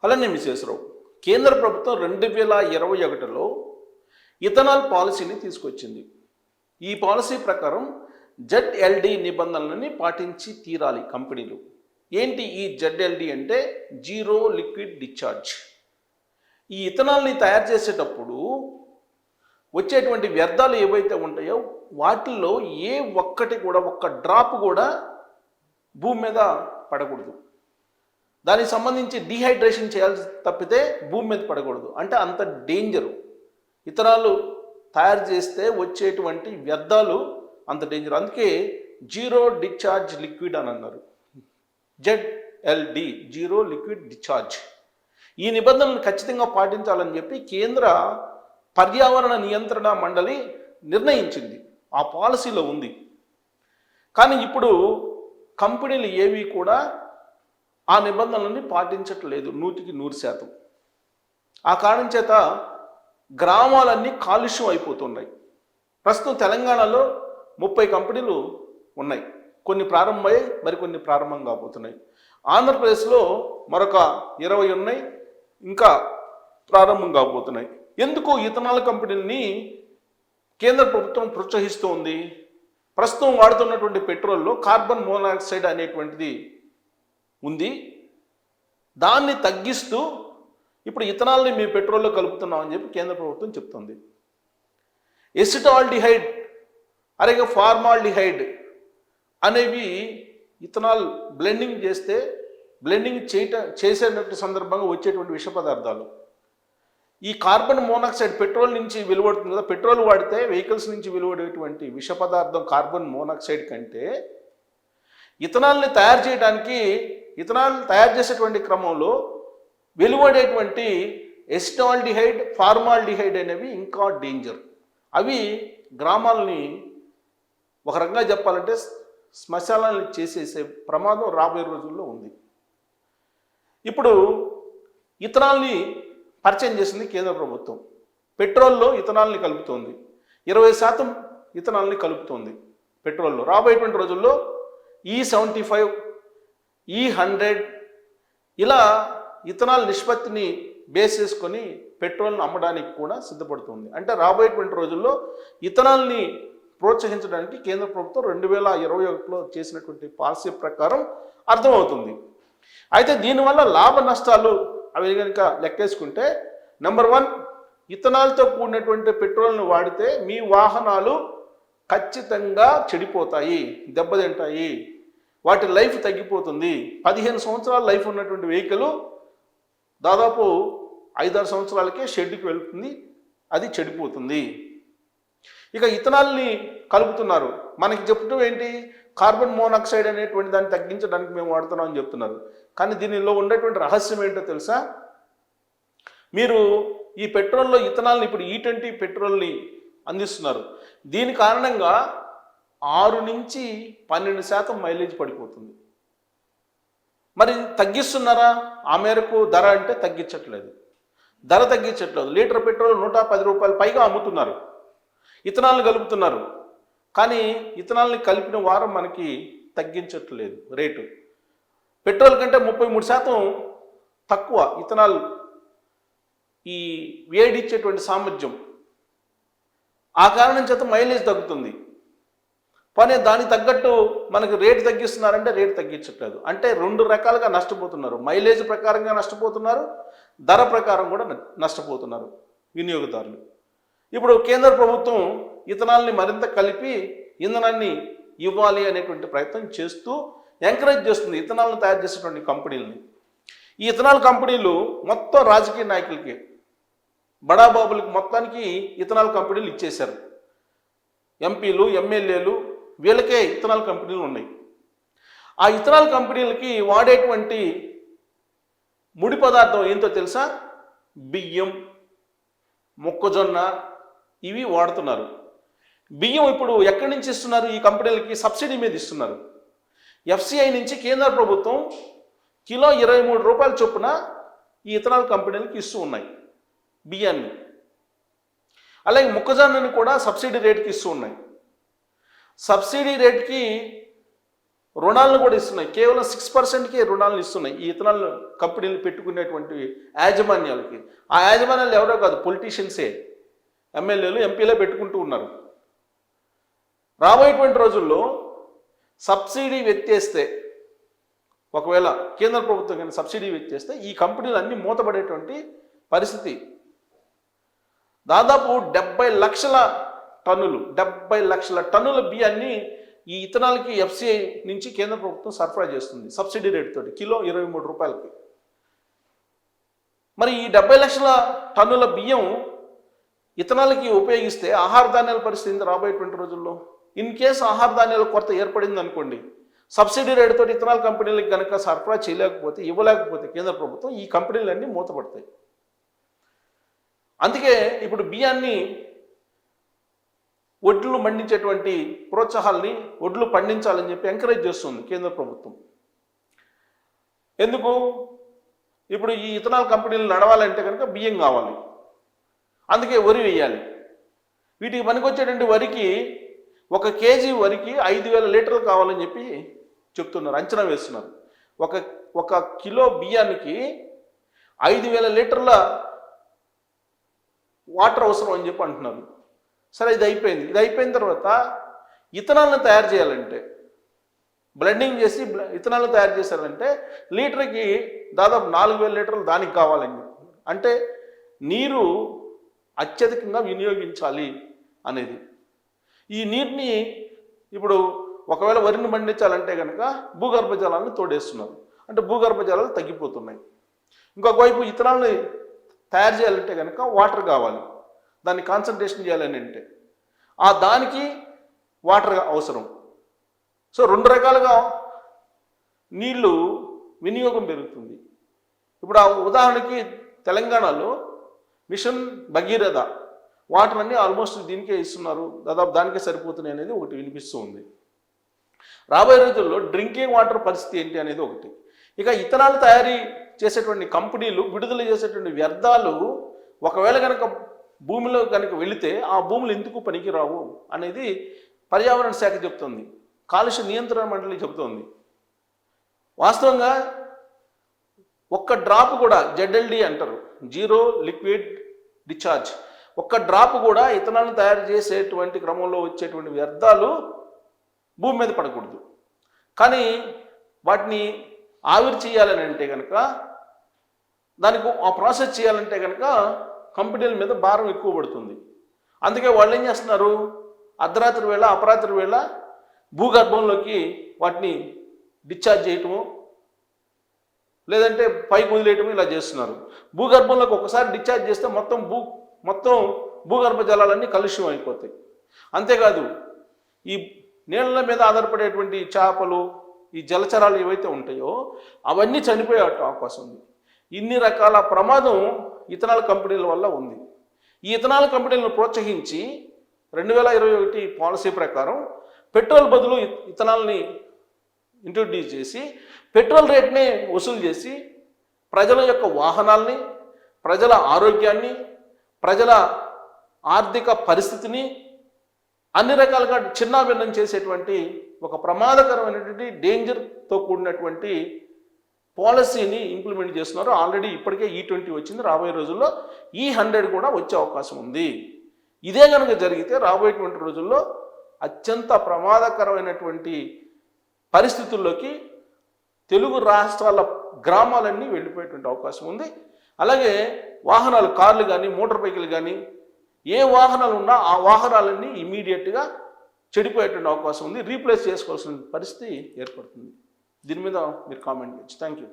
అలానే మిసేశ్వరరావు, కేంద్ర ప్రభుత్వం 2021లో ఇథనాల్ పాలసీని తీసుకొచ్చింది. ఈ పాలసీ ప్రకారం ZLD నిబంధనలని పాటించి తీరాలి కంపెనీలు. ఏంటి ఈ ZLD అంటే జీరో లిక్విడ్ డిశ్చార్జ్. ఈ ఇథనాల్ని తయారు చేసేటప్పుడు వచ్చేటువంటి వ్యర్థాలు ఏవైతే ఉంటాయో వాటిల్లో ఏ ఒక్కటి కూడా ఒక్క డ్రాప్ కూడా భూమి మీద పడకూడదు. దానికి సంబంధించి డీహైడ్రేషన్ చేయాల్సి తప్పితే భూమి మీద పడకూడదు. అంటే అంత డేంజరు. ఇథనాలు తయారు చేస్తే వచ్చేటువంటి వ్యర్థాలు అంత డేంజర్. అందుకే జీరో డిశ్చార్జ్ లిక్విడ్ అని అన్నారు. ZLD zero liquid discharge. ఈ నిబంధనలు ఖచ్చితంగా పాటించాలని చెప్పి కేంద్ర పర్యావరణ నియంత్రణ మండలి నిర్ణయించింది. ఆ పాలసీలో ఉంది. కానీ ఇప్పుడు కంపెనీలు ఏవి కూడా ఆ నిబంధనలని పాటించట్లేదు 100%. ఆ కారణం చేత గ్రామాలన్నీ కాలుష్యం అయిపోతున్నాయి. ప్రస్తుతం తెలంగాణలో 30 కంపెనీలు ఉన్నాయి. కొన్ని ప్రారంభమయ్యాయి, మరికొన్ని ప్రారంభం కాబోతున్నాయి. ఆంధ్రప్రదేశ్లో మరొక 20 ఉన్నాయి, ఇంకా ప్రారంభం కాబోతున్నాయి. ఎందుకు ఇథనాల్ కంపెనీలని కేంద్ర ప్రభుత్వం ప్రోత్సహిస్తూ ఉంది? ప్రస్తుతం వాడుతున్నటువంటి పెట్రోల్లో కార్బన్ మోనాక్సైడ్ అనేటువంటిది ఉంది. దాన్ని తగ్గిస్తూ ఇప్పుడు ఇథనాల్ని మేము పెట్రోల్లో కలుపుతున్నామని చెప్పి కేంద్ర ప్రభుత్వం చెప్తుంది. ఎసిటాల్డిహైడ్ అలాగే ఫార్మాల్డిహైడ్ అనేవి ఇథనాల్ బ్లెండింగ్ చేసేటటువంటి సందర్భంగా వచ్చేటువంటి విష పదార్థాలు. ఈ కార్బన్ మోనాక్సైడ్ పెట్రోల్ నుంచి వెలువడుతుంది కదా, పెట్రోల్ వాడితే వెహికల్స్ నుంచి వెలువడేటువంటి విష పదార్థం కార్బన్ మోనాక్సైడ్ కంటే ఇథనాల్ని తయారు చేయడానికి ఇథనాల్ తయారు చేసేటువంటి క్రమంలో వెలువడేటువంటి ఎసిటాల్డిహైడ్ ఫార్మాల్డిహైడ్ అనేవి ఇంకా డేంజర్. అవి గ్రామాలని ఒక రకంగా చెప్పాలంటే శ్మశానాలను చేసేసే ప్రమాదం రాబోయే రోజుల్లో ఉంది. ఇప్పుడు ఇథనాల్ని పరిచయం చేసింది కేంద్ర ప్రభుత్వం. పెట్రోల్లో ఇథనాల్ని కలుపుతోంది. 20% ఇథనాల్ని కలుపుతోంది పెట్రోల్లో. రాబోయేటువంటి రోజుల్లో E75 E100 ఇలా ఇథనాల్ నిష్పత్తిని బేస్ చేసుకొని పెట్రోల్ని అమ్మడానికి కూడా సిద్ధపడుతుంది. అంటే రాబోయేటువంటి రోజుల్లో ఇథనాల్ని ప్రోత్సహించడానికి కేంద్ర ప్రభుత్వం 2021లో చేసినటువంటి పాలసీ ప్రకారం అర్థమవుతుంది. అయితే దీనివల్ల లాభ నష్టాలు అవి కనుక లెక్కేసుకుంటే, నెంబర్ 1, ఇథనాల్తో కూడినటువంటి పెట్రోల్ను వాడితే మీ వాహనాలు ఖచ్చితంగా చెడిపోతాయి, దెబ్బతింటాయి, వాటి లైఫ్ తగ్గిపోతుంది. 15 సంవత్సరాల లైఫ్ ఉన్నటువంటి వెహికల్ దాదాపు 5-6 సంవత్సరాలకే షెడ్కి వెళ్తుంది, అది చెడిపోతుంది. ఇక ఇథనాల్ని కలుపుతున్నారు. మనకి చెప్పడం ఏంటి? కార్బన్ మోనాక్సైడ్ అనేటువంటి దాన్ని తగ్గించడానికి మేము వాడుతున్నాం అని చెప్తున్నారు. కానీ దీనిలో ఉండేటువంటి రహస్యం ఏంటో తెలుసా? మీరు ఈ పెట్రోల్లో ఇథనాల్ని ఇప్పుడు E20 పెట్రోల్ని అందిస్తున్నారు. దీని కారణంగా 6 నుంచి 12% మైలేజ్ పడిపోతుంది. మరి తగ్గిస్తున్నారా? ఆ మేరకు ధర అంటే తగ్గించట్లేదు. లీటర్ పెట్రోల్ 110 రూపాయలు పైగా అమ్ముతున్నారు. ఇథనాల్ని కలుపుతున్నారు. కానీ ఇథనాల్ని కలిపిన వారం మనకి తగ్గించట్లేదు రేటు. పెట్రోల్ కంటే 33% తక్కువ ఇథనాల్ ఈ వేడిచ్చేటువంటి సామర్థ్యం. ఆ కారణం చేత మైలేజ్ తగ్గుతుంది. కానీ దానికి తగ్గట్టు మనకి రేటు తగ్గిస్తున్నారంటే రేటు తగ్గించట్లేదు. అంటే 2 రకాలుగా నష్టపోతున్నారు. మైలేజ్ ప్రకారంగా నష్టపోతున్నారు, ధర ప్రకారం కూడా నష్టపోతున్నారు వినియోగదారులు. ఇప్పుడు కేంద్ర ప్రభుత్వం ఇథనాల్ని మరింత కలిపి ఇంధనాన్ని ఇవ్వాలి అనేటువంటి ప్రయత్నం చేస్తూ ఎంకరేజ్ చేస్తుంది ఇథనాల్ని తయారు చేసేటువంటి కంపెనీలని. ఈ ఇథనాల్ కంపెనీలు మొత్తం రాజకీయ నాయకులకి, బడాబాబులకి మొత్తానికి ఇథనాల్ కంపెనీలు ఇచ్చేశారు. ఎంపీలు, ఎమ్మెల్యేలు వీళ్ళకే ఇథనాల్ కంపెనీలు ఉన్నాయి. ఆ ఇథనాల్ కంపెనీలకి వాడేటువంటి ముడి పదార్థం ఏంటో తెలుసా? బియ్యం, మొక్కజొన్న ఇవి వాడుతున్నారు. బియ్యం ఇప్పుడు ఎక్కడి నుంచి ఇస్తున్నారు? ఈ కంపెనీలకి సబ్సిడీ మీద ఇస్తున్నారు. FCI నుంచి కేంద్ర ప్రభుత్వం కిలో 23 రూపాయల చొప్పున ఈ ఇథనాల్ కంపెనీలకి ఇస్తూ ఉన్నాయి బియ్యాన్ని. అలాగే మొక్కజొన్నని కూడా సబ్సిడీ రేట్కి ఇస్తూ ఉన్నాయి. సబ్సిడీ రేట్కి రుణాలను కూడా ఇస్తున్నాయి. కేవలం 6%కే రుణాలను ఇస్తున్నాయి ఈ ఇథనాల్ కంపెనీలు పెట్టుకునేటువంటి యాజమాన్యాలకి. ఆ యాజమాన్యాలు ఎవరో కాదు, పొలిటీషియన్సే, ఎమ్మెల్యేలు, ఎంపీలే పెట్టుకుంటూ ఉన్నారు. రాబోయేటువంటి రోజుల్లో సబ్సిడీ ఎత్తేస్తే, ఒకవేళ కేంద్ర ప్రభుత్వం కానీ సబ్సిడీ ఎత్తేస్తే ఈ కంపెనీలు అన్నీ మూతపడేటువంటి పరిస్థితి. దాదాపు 70 లక్షల టన్నుల బియ్యాన్ని ఈ ఇథనాల్కి ఎఫ్సిఐ నుంచి కేంద్ర ప్రభుత్వం సరఫరా చేస్తుంది సబ్సిడీ రేట్ తోటి, కిలో 23 రూపాయలకి. మరి ఈ 70 లక్షల టన్నుల బియ్యం ఇథనాల్కి ఉపయోగిస్తే ఆహార ధాన్యాల పరిస్థితి రాబోయేటువంటి రోజుల్లో, ఇన్ కేసు ఆహార ధాన్యాల కొరత ఏర్పడింది అనుకోండి, సబ్సిడీ రేట్ తోటి ఇథనాల్ కంపెనీలకు కనుక సరఫరా చేయలేకపోతే, ఇవ్వలేకపోతే కేంద్ర ప్రభుత్వం, ఈ కంపెనీలన్నీ మూతపడతాయి. అందుకే ఇప్పుడు బియ్యాన్ని, ఒడ్లు పండించేటువంటి ప్రోత్సాహాలని ఒడ్లు పండించాలని చెప్పి ఎంకరేజ్ చేస్తుంది కేంద్ర ప్రభుత్వం. ఎందుకు? ఇప్పుడు ఈ ఇథనాల్ కంపెనీలు నడవాలంటే కనుక బియ్యం కావాలి, అందుకే వరి వేయాలి. వీటికి పనికొచ్చేటువంటి వరికి, 1 కేజీ వరికి 5,000 లీటర్లు కావాలని చెప్పి చెప్తున్నారు, అంచనా వేస్తున్నారు. ఒక కిలో బియ్యానికి 5,000 లీటర్ల వాటర్ అవసరం అని చెప్పి అంటున్నారు. సరే, ఇది అయిపోయిన తర్వాత ఇథనాల్ని తయారు చేయాలంటే, బ్లెండింగ్ చేసి ఇథనాల్ని తయారు చేశారంటే లీటర్కి దాదాపు 4,000 లీటర్లు దానికి కావాలని చెప్పి, అంటే నీరు అత్యధికంగా వినియోగించాలి అనేది. ఈ నీటిని ఇప్పుడు ఒకవేళ వరిని పండించాలంటే కనుక భూగర్భ జలాలను తోడేస్తున్నారు, అంటే భూగర్భ జలాలు తగ్గిపోతున్నాయి. ఇంకొక వైపు ఇథనాల్ని తయారు చేయాలంటే కనుక వాటర్ కావాలి, దాన్ని కాన్సన్ట్రేషన్ చేయాలని అంటే ఆ దానికి వాటర్ అవసరం. సో 2 రకాలుగా నీళ్లు వినియోగం పెరుగుతుంది. ఇప్పుడు ఆ ఉదాహరణకి తెలంగాణలో మిషన్ భగీరథ వాటర్ అన్నీ ఆల్మోస్ట్ దీనికే ఇస్తున్నారు, దాదాపు దానికే సరిపోతున్నాయి అనేది ఒకటి వినిపిస్తూ ఉంది. రాబోయే రోజుల్లో డ్రింకింగ్ వాటర్ పరిస్థితి ఏంటి అనేది ఒకటి. ఇక ఇథనాల్ తయారీ చేసేటువంటి కంపెనీలు విడుదల చేసేటువంటి వ్యర్థాలు ఒకవేళ కనుక భూమిలో కనుక వెళితే ఆ భూములు ఎందుకు పనికిరావు అనేది పర్యావరణ శాఖ చెప్తుంది, కాలుష్య నియంత్రణ మండలి చెబుతోంది. వాస్తవంగా ఒక్క డ్రాప్ కూడా, ZLD అంటారు, జీరో లిక్విడ్ డిశ్చార్జ్, ఒక్క డ్రాప్ కూడా ఇథనాల్ని తయారు చేసేటువంటి క్రమంలో వచ్చేటువంటి వ్యర్థాలు భూమి మీద పడకూడదు. కానీ వాటిని ఆవిరి చేయాలని అంటే కనుక, దానికి ఆ ప్రాసెస్ చేయాలంటే కనుక కంపెనీల మీద భారం ఎక్కువ పడుతుంది. అందుకే వాళ్ళు ఏం చేస్తున్నారు, అర్ధరాత్రి వేళ, అపరాత్రి వేళ భూగర్భంలోకి వాటిని డిశ్చార్జ్ చేయటము, లేదంటే పైకి వదిలేయటము, ఇలా చేస్తున్నారు. భూగర్భంలోకి ఒకసారి డిశ్చార్జ్ చేస్తే మొత్తం భూగర్భ జలాలన్నీ కలుష్యం అయిపోతాయి. అంతేకాదు, ఈ నీళ్ళ మీద ఆధారపడేటువంటి చేపలు, ఈ జలచరాలు ఏవైతే ఉంటాయో అవన్నీ చనిపోయే అవకాశం ఉంది. ఇన్ని రకాల ప్రమాదం ఇథనాల్ కంపెనీల వల్ల ఉంది. ఈ ఇథనాల్ కంపెనీలను ప్రోత్సహించి 2021 పాలసీ ప్రకారం పెట్రోల్ బదులు ఇథనాల్ని ఇంట్రొడ్యూస్ చేసి పెట్రోల్ రేట్ని వసూలు చేసి ప్రజల యొక్క వాహనాల్ని, ప్రజల ఆరోగ్యాన్ని, ప్రజల ఆర్థిక పరిస్థితిని అన్ని రకాలుగా చిన్నాభిన్నం చేసేటువంటి ఒక ప్రమాదకరమైనటువంటి డేంజర్తో కూడినటువంటి పాలసీని ఇంప్లిమెంట్ చేస్తున్నారు. ఆల్రెడీ ఇప్పటికే E20 వచ్చింది, రాబోయే రోజుల్లో E100 కూడా వచ్చే అవకాశం ఉంది. ఇదే కనుక జరిగితే రాబోయేటువంటి రోజుల్లో అత్యంత ప్రమాదకరమైనటువంటి పరిస్థితుల్లోకి తెలుగు రాష్ట్రాల గ్రామాలన్నీ వెళ్ళిపోయేటువంటి అవకాశం ఉంది. అలాగే వాహనాలు, కార్లు కానీ, మోటార్ బైకులు కానీ, ఏ వాహనాలు ఉన్నా ఆ వాహనాలన్నీ ఇమీడియట్గా చెడిపోయేటువంటి అవకాశం ఉంది, రీప్లేస్ చేసుకోవాల్సిన పరిస్థితి ఏర్పడుతుంది. దీని మీద మీరు కామెంట్ చేయొచ్చు. Thank you.